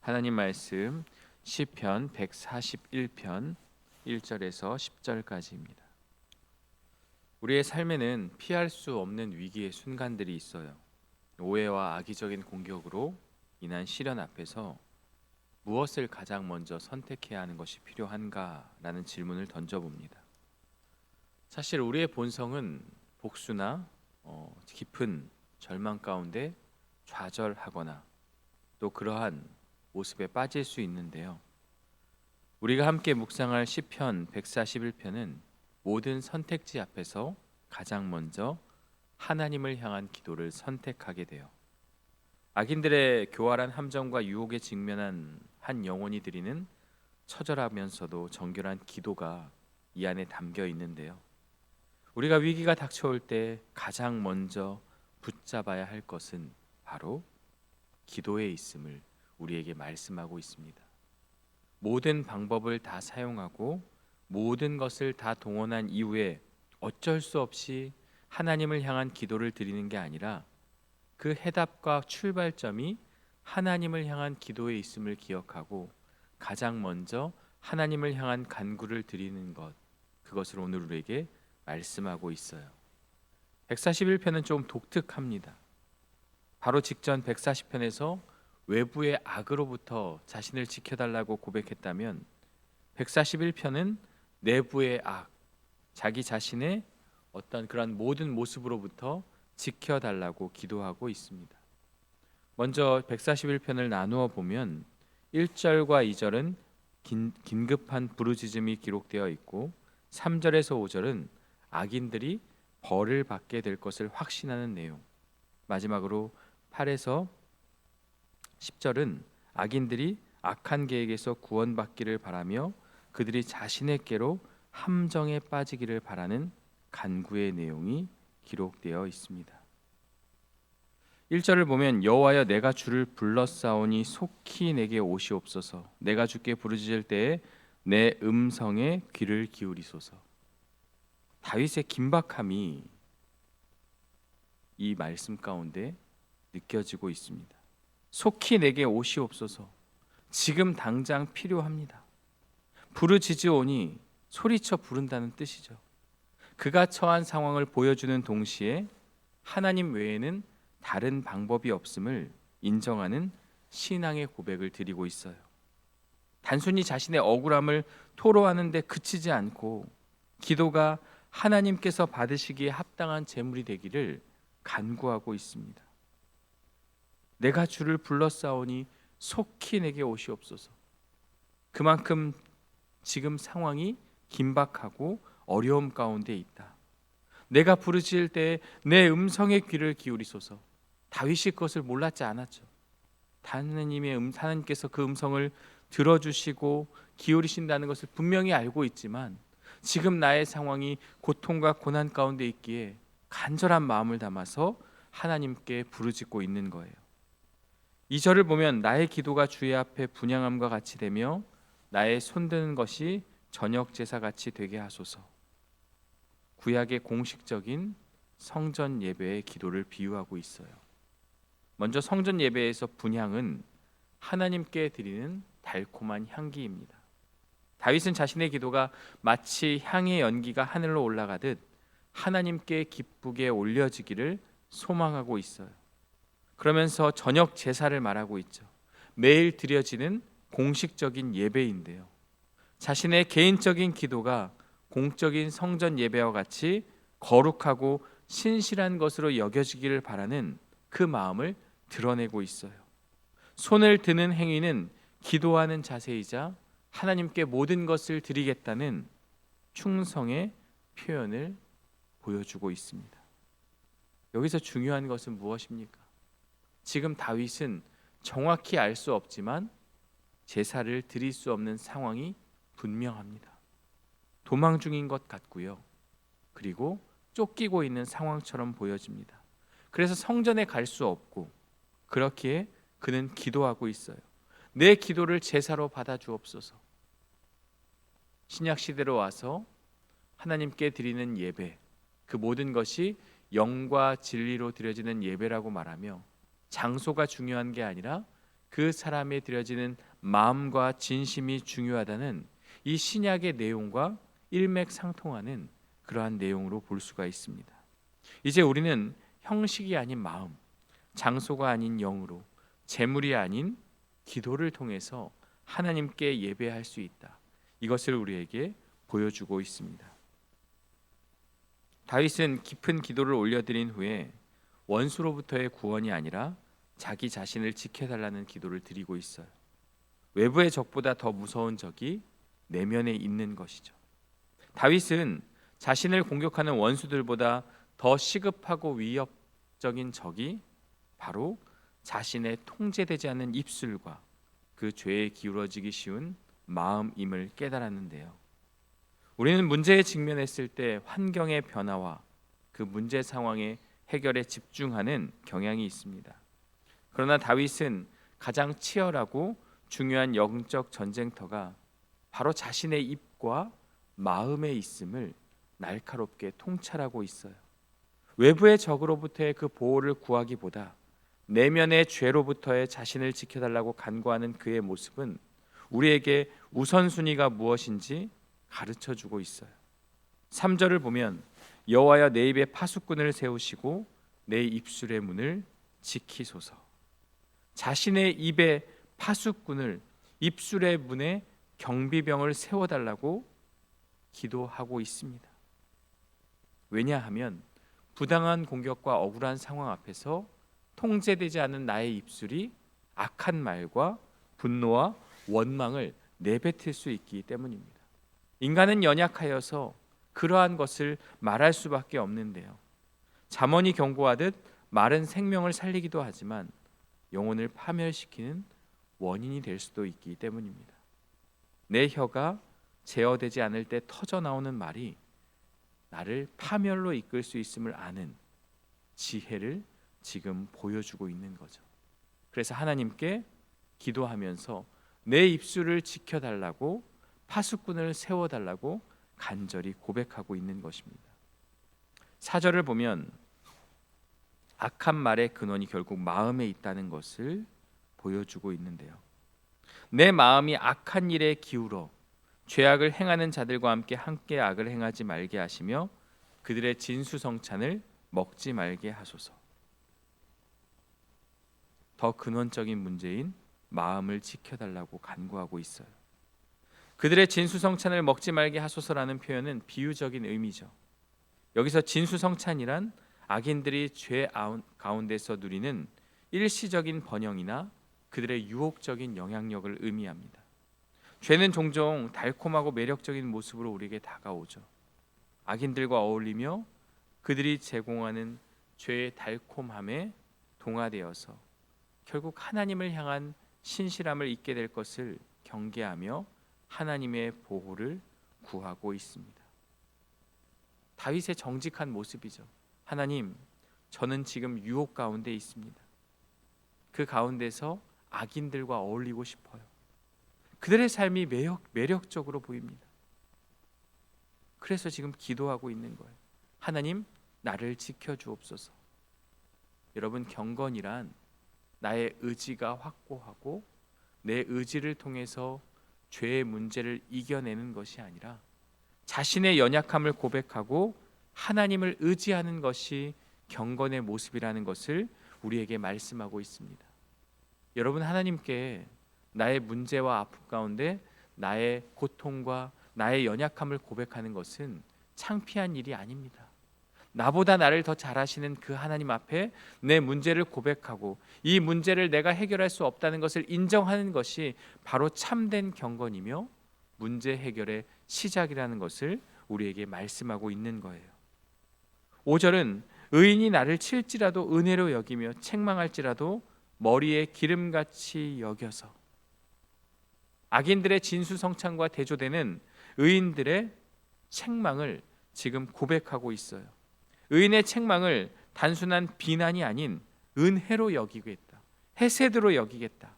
하나님 말씀 시편 141편 1절에서 10절까지입니다. 우리의 삶에는 피할 수 없는 위기의 순간들이 있어요. 오해와 악의적인 공격으로 인한 시련 앞에서 무엇을 가장 먼저 선택해야 하는 것이 필요한가라는 질문을 던져봅니다. 사실 우리의 본성은 복수나 깊은 절망 가운데 좌절하거나 또 그러한 모습에 빠질 수 있는데요. 우리가 함께 묵상할 시편 141편은 모든 선택지 앞에서 가장 먼저 하나님을 향한 기도를 선택하게 돼요. 악인들의 교활한 함정과 유혹에 직면한 한 영혼이 드리는 처절하면서도 정결한 기도가 이 안에 담겨 있는데요. 우리가 위기가 닥쳐올 때 가장 먼저 붙잡아야 할 것은 바로 기도에 있음을 우리에게 말씀하고 있습니다. 모든 방법을 다 사용하고 모든 것을 다 동원한 이후에 어쩔 수 없이 하나님을 향한 기도를 드리는 게 아니라 그 해답과 출발점이 하나님을 향한 기도에 있음을 기억하고 가장 먼저 하나님을 향한 간구를 드리는 것, 그것을 오늘 우리에게 말씀하고 있어요. 141편은 좀 독특합니다. 바로 직전 140편에서 외부의 악으로부터 자신을 지켜달라고 고백했다면 141편은 내부의 악, 자기 자신의 어떤 그런 모든 모습으로부터 지켜달라고 기도하고 있습니다. 먼저 141편을 나누어 보면 1절과 2절은 긴급한 부르짖음이 기록되어 있고 3절에서 5절은 악인들이 벌을 받게 될 것을 확신하는 내용, 마지막으로 8에서 10절은 악인들이 악한 계획에서 구원받기를 바라며 그들이 자신의께로 함정에 빠지기를 바라는 간구의 내용이 기록되어 있습니다. 1절을 보면 여호와여 내가 주를 불렀사오니 속히 내게 오시옵소서. 내가 주께 부르짖을 때에 내 음성에 귀를 기울이소서. 다윗의 긴박함이 이 말씀 가운데 느껴지고 있습니다. 속히 내게 오시옵소서. 지금 당장 필요합니다. 부르짖으오니 소리쳐 부른다는 뜻이죠. 그가 처한 상황을 보여주는 동시에 하나님 외에는 다른 방법이 없음을 인정하는 신앙의 고백을 드리고 있어요. 단순히 자신의 억울함을 토로하는 데 그치지 않고 기도가 하나님께서 받으시기에 합당한 제물이 되기를 간구하고 있습니다. 내가 주를 불렀사오니 속히 내게 오시옵소서. 그만큼 지금 상황이 긴박하고 어려움 가운데 있다. 내가 부르짖을 때에 내 음성에 귀를 기울이소서. 다윗이 그것을 몰랐지 않았죠. 하나님께서 그 음성을 들어주시고 기울이신다는 것을 분명히 알고 있지만 지금 나의 상황이 고통과 고난 가운데 있기에 간절한 마음을 담아서 하나님께 부르짖고 있는 거예요. 2절을 보면 나의 기도가 주의 앞에 분향함과 같이 되며 나의 손드는 것이 저녁 제사같이 되게 하소서. 구약의 공식적인 성전 예배의 기도를 비유하고 있어요. 먼저 성전 예배에서 분향은 하나님께 드리는 달콤한 향기입니다. 다윗은 자신의 기도가 마치 향의 연기가 하늘로 올라가듯 하나님께 기쁘게 올려지기를 소망하고 있어요. 그러면서 저녁 제사를 말하고 있죠. 매일 드려지는 공식적인 예배인데요. 자신의 개인적인 기도가 공적인 성전 예배와 같이 거룩하고 신실한 것으로 여겨지기를 바라는 그 마음을 드러내고 있어요. 손을 드는 행위는 기도하는 자세이자 하나님께 모든 것을 드리겠다는 충성의 표현을 보여주고 있습니다. 여기서 중요한 것은 무엇입니까? 지금 다윗은 정확히 알 수 없지만 제사를 드릴 수 없는 상황이 분명합니다. 도망 중인 것 같고요. 그리고 쫓기고 있는 상황처럼 보여집니다. 그래서 성전에 갈 수 없고 그렇기에 그는 기도하고 있어요. 내 기도를 제사로 받아 주옵소서. 신약 시대로 와서 하나님께 드리는 예배, 그 모든 것이 영과 진리로 드려지는 예배라고 말하며 장소가 중요한 게 아니라 그 사람에 드려지는 마음과 진심이 중요하다는 이 신약의 내용과 일맥상통하는 그러한 내용으로 볼 수가 있습니다. 이제 우리는 형식이 아닌 마음, 장소가 아닌 영으로, 재물이 아닌 기도를 통해서 하나님께 예배할 수 있다. 이것을 우리에게 보여주고 있습니다. 다윗은 깊은 기도를 올려드린 후에 원수로부터의 구원이 아니라 자기 자신을 지켜달라는 기도를 드리고 있어요. 외부의 적보다 더 무서운 적이 내면에 있는 것이죠. 다윗은 자신을 공격하는 원수들보다 더 시급하고 위협적인 적이 바로 자신의 통제되지 않는 입술과 그 죄에 기울어지기 쉬운 마음임을 깨달았는데요. 우리는 문제에 직면했을 때 환경의 변화와 그 문제 상황의 해결에 집중하는 경향이 있습니다. 그러나 다윗은 가장 치열하고 중요한 영적 전쟁터가 바로 자신의 입과 마음에 있음을 날카롭게 통찰하고 있어요. 외부의 적으로부터의 그 보호를 구하기보다 내면의 죄로부터의 자신을 지켜달라고 간구하는 그의 모습은 우리에게 우선순위가 무엇인지 가르쳐주고 있어요. 3절을 보면 여호와여 내 입에 파수꾼을 세우시고 내 입술의 문을 지키소서. 자신의 입에 파수꾼을, 입술의 문에 경비병을 세워달라고 기도하고 있습니다. 왜냐하면 부당한 공격과 억울한 상황 앞에서 통제되지 않은 나의 입술이 악한 말과 분노와 원망을 내뱉을 수 있기 때문입니다. 인간은 연약하여서 그러한 것을 말할 수밖에 없는데요. 잠언이 경고하듯 말은 생명을 살리기도 하지만 영혼을 파멸시키는 원인이 될 수도 있기 때문입니다. 내 혀가 제어되지 않을 때 터져 나오는 말이 나를 파멸로 이끌 수 있음을 아는 지혜를 지금 보여주고 있는 거죠. 그래서 하나님께 기도하면서 내 입술을 지켜달라고, 파수꾼을 세워달라고 간절히 고백하고 있는 것입니다. 4절을 보면 악한 말의 근원이 결국 마음에 있다는 것을 보여주고 있는데요. 내 마음이 악한 일에 기울어 죄악을 행하는 자들과 함께 악을 행하지 말게 하시며 그들의 진수성찬을 먹지 말게 하소서. 더 근원적인 문제인 마음을 지켜달라고 간구하고 있어요. 그들의 진수성찬을 먹지 말게 하소서라는 표현은 비유적인 의미죠. 여기서 진수성찬이란 악인들이 죄 가운데서 누리는 일시적인 번영이나 그들의 유혹적인 영향력을 의미합니다. 죄는 종종 달콤하고 매력적인 모습으로 우리에게 다가오죠. 악인들과 어울리며 그들이 제공하는 죄의 달콤함에 동화되어서 결국 하나님을 향한 신실함을 잊게 될 것을 경계하며 하나님의 보호를 구하고 있습니다. 다윗의 정직한 모습이죠. 하나님, 저는 지금 유혹 가운데 있습니다. 그 가운데서 악인들과 어울리고 싶어요. 그들의 삶이 매력적으로 보입니다. 그래서 지금 기도하고 있는 거예요. 하나님, 나를 지켜주옵소서. 여러분, 경건이란 나의 의지가 확고하고 내 의지를 통해서 죄의 문제를 이겨내는 것이 아니라 자신의 연약함을 고백하고 하나님을 의지하는 것이 경건의 모습이라는 것을 우리에게 말씀하고 있습니다. 여러분, 하나님께 나의 문제와 아픔 가운데 나의 고통과 나의 연약함을 고백하는 것은 창피한 일이 아닙니다. 나보다 나를 더 잘 아시는 그 하나님 앞에 내 문제를 고백하고 이 문제를 내가 해결할 수 없다는 것을 인정하는 것이 바로 참된 경건이며 문제 해결의 시작이라는 것을 우리에게 말씀하고 있는 거예요. 5절은 의인이 나를 칠지라도 은혜로 여기며 책망할지라도 머리에 기름같이 여겨서, 악인들의 진수성찬과 대조되는 의인들의 책망을 지금 고백하고 있어요. 의인의 책망을 단순한 비난이 아닌 은혜로 여기겠다, 헤세드로 여기겠다,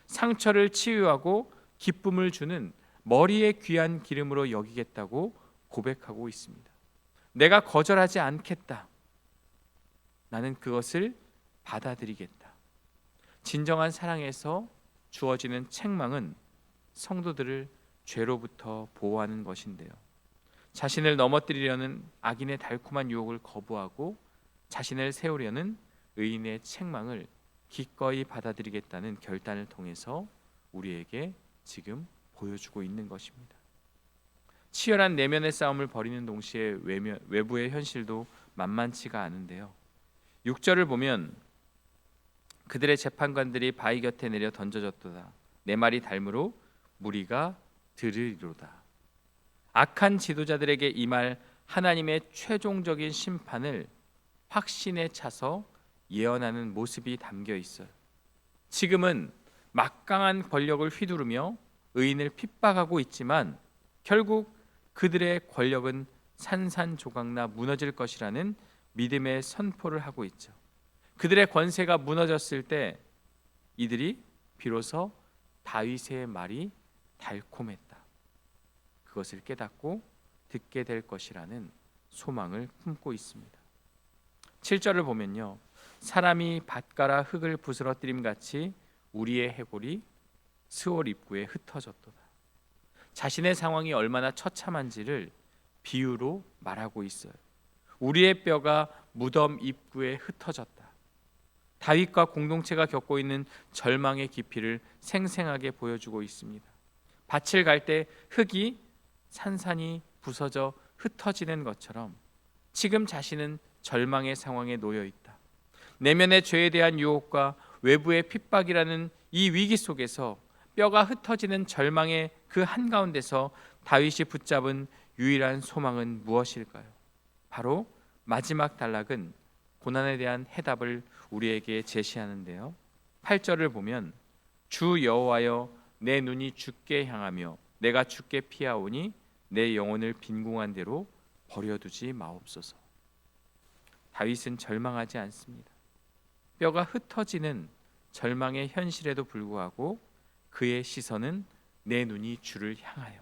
상처를 치유하고 기쁨을 주는 머리에 귀한 기름으로 여기겠다고 고백하고 있습니다. 내가 거절하지 않겠다. 나는 그것을 받아들이겠다. 진정한 사랑에서 주어지는 책망은 성도들을 죄로부터 보호하는 것인데요. 자신을 넘어뜨리려는 악인의 달콤한 유혹을 거부하고 자신을 세우려는 의인의 책망을 기꺼이 받아들이겠다는 결단을 통해서 우리에게 지금 보여주고 있는 것입니다. 치열한 내면의 싸움을 벌이는 동시에 외부의 현실도 만만치가 않은데요. 6절을 보면 그들의 재판관들이 바위 곁에 내려 던져졌도다. 내 말이 닮으로 무리가 들으리로다. 악한 지도자들에게 임할 하나님의 최종적인 심판을 확신에 차서 예언하는 모습이 담겨 있어요. 지금은 막강한 권력을 휘두르며 의인을 핍박하고 있지만 결국 그들의 권력은 산산조각나 무너질 것이라는 믿음의 선포를 하고 있죠. 그들의 권세가 무너졌을 때 이들이 비로소 다윗의 말이 달콤했다. 그것을 깨닫고 듣게 될 것이라는 소망을 품고 있습니다. 7절을 보면요. 사람이 밭가라 흙을 부스러뜨림 같이 우리의 해골이 스올 입구에 흩어졌도다. 자신의 상황이 얼마나 처참한지를 비유로 말하고 있어요. 우리의 뼈가 무덤 입구에 흩어졌다. 다윗과 공동체가 겪고 있는 절망의 깊이를 생생하게 보여주고 있습니다. 밭을 갈 때 흙이 산산이 부서져 흩어지는 것처럼 지금 자신은 절망의 상황에 놓여 있다. 내면의 죄에 대한 유혹과 외부의 핍박이라는 이 위기 속에서 뼈가 흩어지는 절망의 그 한가운데서 다윗이 붙잡은 유일한 소망은 무엇일까요? 바로 마지막 단락은 고난에 대한 해답을 우리에게 제시하는데요. 8절을 보면 주 여호와여 내 눈이 주께 향하며 내가 주께 피하오니 내 영혼을 빈궁한 대로 버려두지 마옵소서. 다윗은 절망하지 않습니다. 뼈가 흩어지는 절망의 현실에도 불구하고 그의 시선은 내 눈이 주를 향하여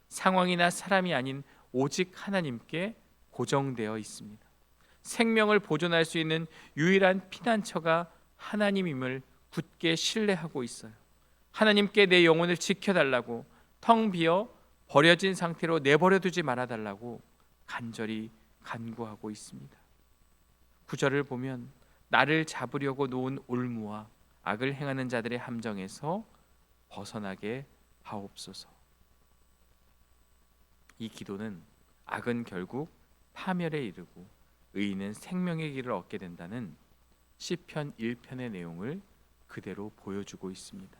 상황이나 사람이 아닌 오직 하나님께 고정되어 있습니다. 생명을 보존할 수 있는 유일한 피난처가 하나님임을 굳게 신뢰하고 있어요. 하나님께 내 영혼을 지켜달라고 텅 비어 버려진 상태로 내버려두지 말아달라고 간절히 간구하고 있습니다. 9절을 보면 나를 잡으려고 놓은 올무와 악을 행하는 자들의 함정에서 벗어나게 하옵소서. 이 기도는 악은 결국 파멸에 이르고 의인은 생명의 길을 얻게 된다는 시편 1편의 내용을 그대로 보여주고 있습니다.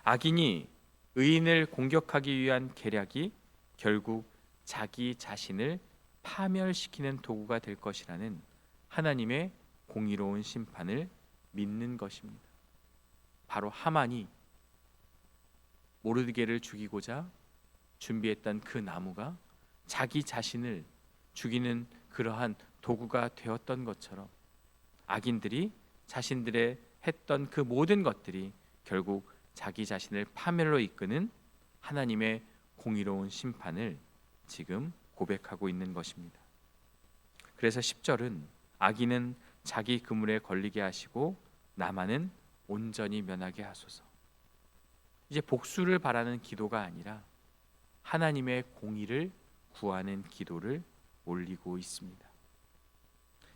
악인이 의인을 공격하기 위한 계략이 결국 자기 자신을 파멸시키는 도구가 될 것이라는 하나님의 공의로운 심판을 믿는 것입니다. 바로 하만이 모르드게를 죽이고자 준비했던 그 나무가 자기 자신을 죽이는 그러한 도구가 되었던 것처럼 악인들이 자신들의 했던 그 모든 것들이 결국 자기 자신을 파멸로 이끄는 하나님의 공의로운 심판을 지금 고백하고 있는 것입니다. 그래서 10절은 악인은 자기 그물에 걸리게 하시고 나만은 온전히 면하게 하소서. 이제 복수를 바라는 기도가 아니라 하나님의 공의를 구하는 기도를 올리고 있습니다.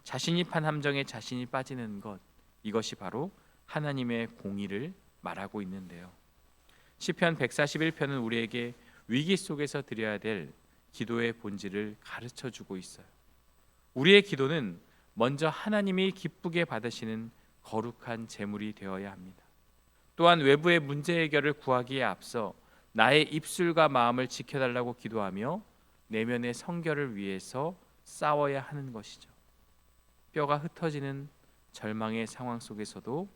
자신이 판 함정에 자신이 빠지는 것, 이것이 바로 하나님의 공의를 말하고 있는데요. 시편 141편은 우리에게 위기 속에서 드려야 될 기도의 본질을 가르쳐 주고 있어요. 우리의 기도는 먼저 하나님이 기쁘게 받으시는 거룩한 제물이 되어야 합니다. 또한 외부의 문제 해결을 구하기에 앞서 나의 입술과 마음을 지켜달라고 기도하며 내면의 성결을 위해서 싸워야 하는 것이죠. 뼈가 흩어지는 절망의 상황 속에서도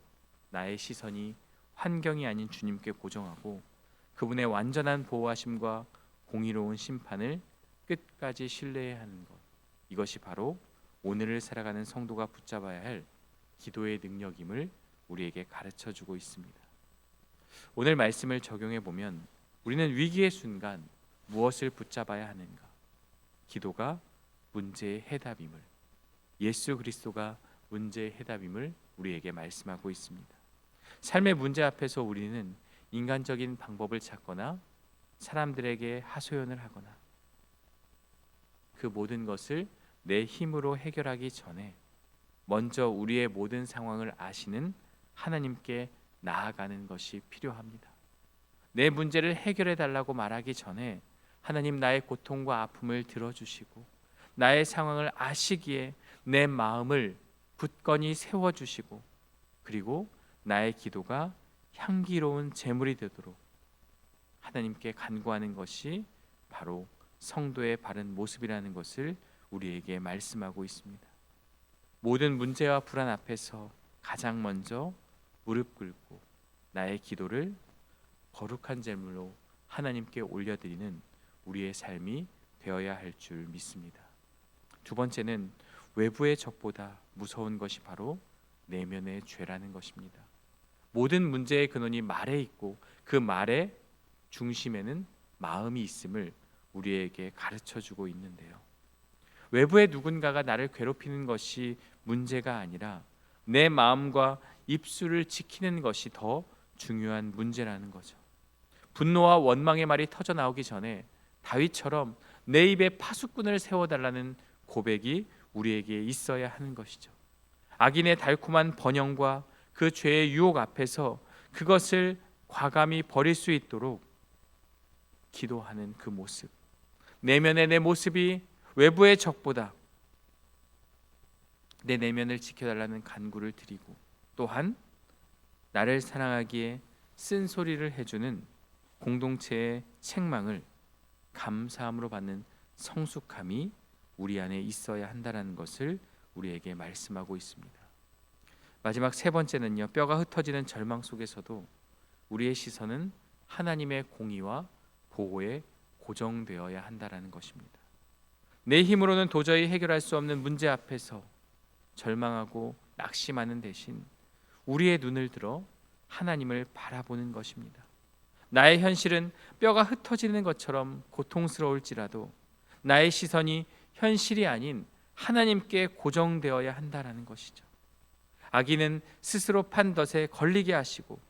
나의 시선이 환경이 아닌 주님께 고정하고 그분의 완전한 보호하심과 공의로운 심판을 끝까지 신뢰해야 하는 것, 이것이 바로 오늘을 살아가는 성도가 붙잡아야 할 기도의 능력임을 우리에게 가르쳐주고 있습니다. 오늘 말씀을 적용해 보면 우리는 위기의 순간 무엇을 붙잡아야 하는가? 기도가 문제의 해답임을, 예수 그리스도가 문제의 해답임을 우리에게 말씀하고 있습니다. 삶의 문제 앞에서 우리는 인간적인 방법을 찾거나 사람들에게 하소연을 하거나 그 모든 것을 내 힘으로 해결하기 전에 먼저 우리의 모든 상황을 아시는 하나님께 나아가는 것이 필요합니다. 내 문제를 해결해 달라고 말하기 전에 하나님, 나의 고통과 아픔을 들어주시고 나의 상황을 아시기에 내 마음을 굳건히 세워주시고 그리고 나의 기도가 향기로운 제물이 되도록 하나님께 간구하는 것이 바로 성도의 바른 모습이라는 것을 우리에게 말씀하고 있습니다. 모든 문제와 불안 앞에서 가장 먼저 무릎 꿇고 나의 기도를 거룩한 제물로 하나님께 올려드리는 우리의 삶이 되어야 할 줄 믿습니다. 두 번째는 외부의 적보다 무서운 것이 바로 내면의 죄라는 것입니다. 모든 문제의 근원이 말에 있고 그 말의 중심에는 마음이 있음을 우리에게 가르쳐주고 있는데요. 외부의 누군가가 나를 괴롭히는 것이 문제가 아니라 내 마음과 입술을 지키는 것이 더 중요한 문제라는 거죠. 분노와 원망의 말이 터져 나오기 전에 다윗처럼 내 입에 파수꾼을 세워달라는 고백이 우리에게 있어야 하는 것이죠. 악인의 달콤한 번영과 그 죄의 유혹 앞에서 그것을 과감히 버릴 수 있도록 기도하는 그 모습, 내면의 내 모습이 외부의 적보다 내 내면을 지켜달라는 간구를 드리고 또한 나를 사랑하기에 쓴소리를 해주는 공동체의 책망을 감사함으로 받는 성숙함이 우리 안에 있어야 한다는 것을 우리에게 말씀하고 있습니다. 마지막 세 번째는요, 뼈가 흩어지는 절망 속에서도 우리의 시선은 하나님의 공의와 보호에 고정되어야 한다는 것입니다. 내 힘으로는 도저히 해결할 수 없는 문제 앞에서 절망하고 낙심하는 대신 우리의 눈을 들어 하나님을 바라보는 것입니다. 나의 현실은 뼈가 흩어지는 것처럼 고통스러울지라도 나의 시선이 현실이 아닌 하나님께 고정되어야 한다는 것이죠. 악인은 스스로 판 덫에 걸리게 하시고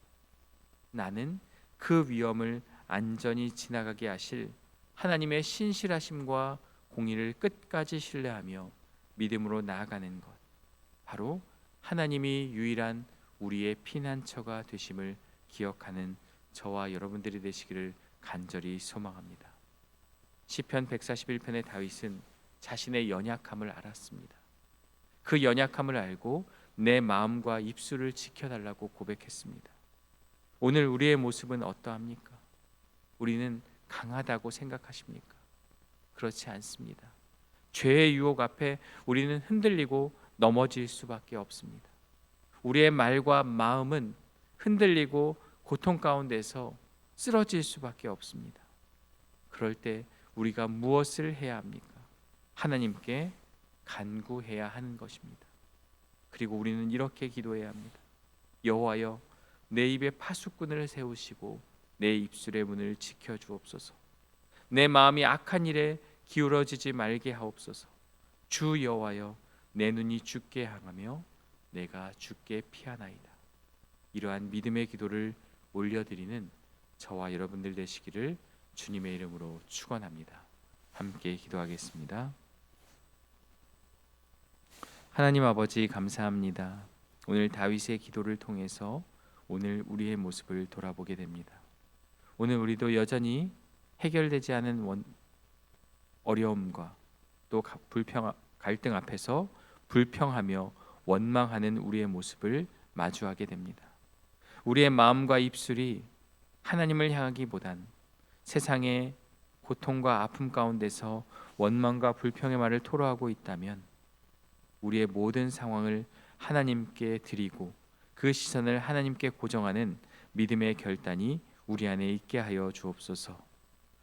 나는 그 위험을 안전히 지나가게 하실 하나님의 신실하심과 공의를 끝까지 신뢰하며 믿음으로 나아가는 것, 바로 하나님이 유일한 우리의 피난처가 되심을 기억하는 저와 여러분들이 되시기를 간절히 소망합니다. 시편 141편의 다윗은 자신의 연약함을 알았습니다. 그 연약함을 알고 내 마음과 입술을 지켜달라고 고백했습니다. 오늘 우리의 모습은 어떠합니까? 우리는 강하다고 생각하십니까? 그렇지 않습니다. 죄의 유혹 앞에 우리는 흔들리고 넘어질 수밖에 없습니다. 우리의 말과 마음은 흔들리고 고통 가운데서 쓰러질 수밖에 없습니다. 그럴 때 우리가 무엇을 해야 합니까? 하나님께 간구해야 하는 것입니다. 그리고 우리는 이렇게 기도해야 합니다. 여호와여, 내 입에 파수꾼을 세우시고 내 입술의 문을 지켜주옵소서. 내 마음이 악한 일에 기울어지지 말게 하옵소서. 주 여호와여, 내 눈이 주께 향하며 내가 주께 피하나이다. 이러한 믿음의 기도를 올려드리는 저와 여러분들 되시기를 주님의 이름으로 축원합니다. 함께 기도하겠습니다. 하나님 아버지, 감사합니다. 오늘 다윗의 기도를 통해서 오늘 우리의 모습을 돌아보게 됩니다. 오늘 우리도 여전히 해결되지 않은 어려움과 또 갈등 앞에서 불평하며 원망하는 우리의 모습을 마주하게 됩니다. 우리의 마음과 입술이 하나님을 향하기보단 세상의 고통과 아픔 가운데서 원망과 불평의 말을 토로하고 있다면 우리의 모든 상황을 하나님께 드리고 그 시선을 하나님께 고정하는 믿음의 결단이 우리 안에 있게 하여 주옵소서.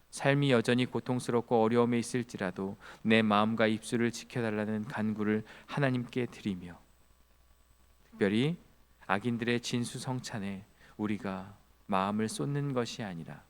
삶이 여전히 고통스럽고 어려움에 있을지라도 내 마음과 입술을 지켜달라는 간구를 하나님께 드리며 특별히 악인들의 진수성찬에 우리가 마음을 쏟는 것이 아니라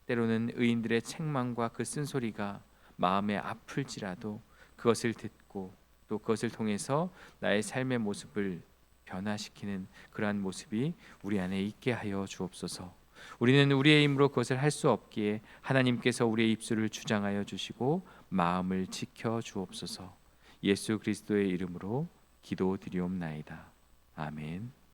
때로는 의인들의 책망과 그 쓴소리가 마음에 아플지라도 그것을 듣고 또 그것을 통해서 나의 삶의 모습을 변화시키는 그러한 모습이 우리 안에 있게 하여 주옵소서. 우리는 우리의 힘으로 그것을 할 수 없기에 하나님께서 우리의 입술을 주장하여 주시고 마음을 지켜 주옵소서. 예수 그리스도의 이름으로 기도드리옵나이다. 아멘.